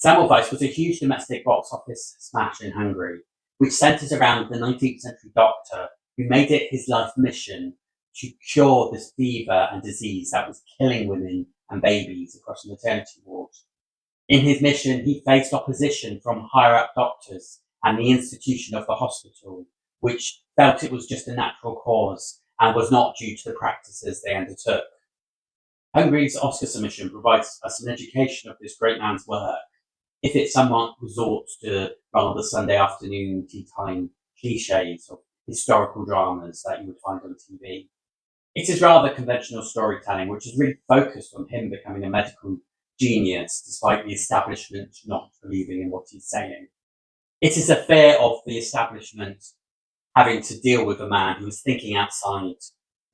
Semmelweis was a huge domestic box office smash in Hungary, which centres around the 19th century doctor who made it his life mission to cure this fever and disease that was killing women and babies across the maternity ward. In his mission, he faced opposition from higher up doctors and the institution of the hospital, which felt it was just a natural cause and was not due to the practices they undertook. Hungary's Oscar submission provides us an education of this great man's work, if it somewhat resorts to rather Sunday afternoon tea time cliches of historical dramas that you would find on TV. It is rather conventional storytelling, which is really focused on him becoming a medical genius, despite the establishment not believing in what he's saying. It is a fear of the establishment having to deal with a man who is thinking outside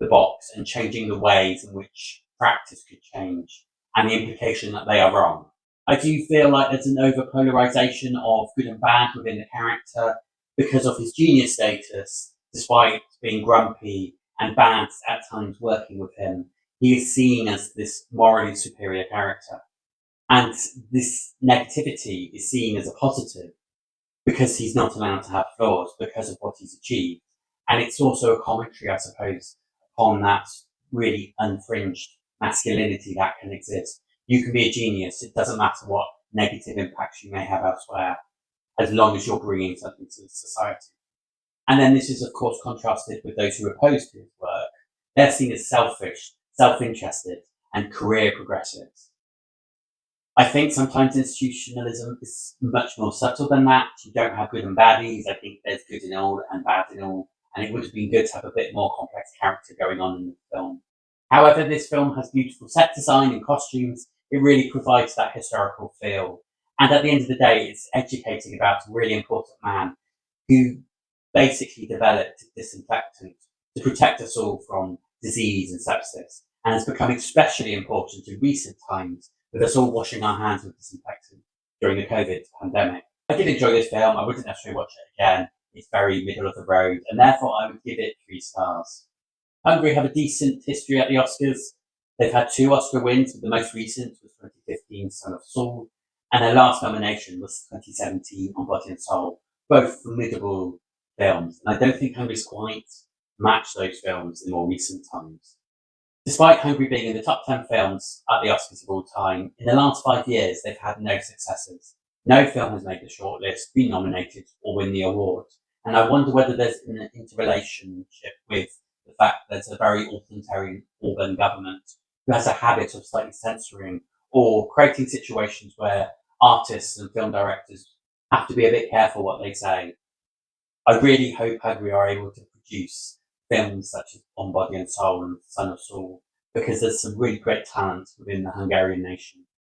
the box and changing the ways in which practice could change, and the implication that they are wrong. I do feel like there's an over-polarisation of good and bad within the character because of his genius status, despite being grumpy and bad at times working with him. He is seen as this morally superior character. And this negativity is seen as a positive because he's not allowed to have flaws because of what he's achieved. And it's also a commentary, I suppose, on that really unfringed masculinity that can exist. You can be a genius. It doesn't matter what negative impacts you may have elsewhere, as long as you're bringing something to society. And then this is, of course, contrasted with those who oppose to his work. They're seen as selfish, self-interested, and career progressives. I think sometimes institutionalism is much more subtle than that. You don't have good and baddies. I think there's good in all and bad in all. And it would have been good to have a bit more complex character going on in the film. However, this film has beautiful set design and costumes. It really provides that historical feel. And at the end of the day, it's educating about a really important man who basically developed disinfectant to protect us all from disease and sepsis. And it's become especially important in recent times with us all washing our hands with disinfectant during the COVID pandemic. I did enjoy this film. I wouldn't necessarily watch it again. It's very middle of the road, and therefore I would give it 3 stars. Hungary have a decent history at the Oscars. They've had 2 Oscar wins, but the most recent was 2015's Son of Saul, and their last nomination was 2017 on Body and Soul, both formidable films. And I don't think Hungary's quite matched those films in more recent times. Despite Hungary being in the top 10 films at the Oscars of all time, in the last 5 years they've had no successes. No film has made the shortlist, been nominated, or win the award. And I wonder whether there's an interrelationship with the fact that there's a very authoritarian Orban government who has a habit of slightly censoring or creating situations where artists and film directors have to be a bit careful what they say. I really hope Hungary are able to produce films such as On Body and Soul and Son of Saul, because there's some really great talent within the Hungarian nation.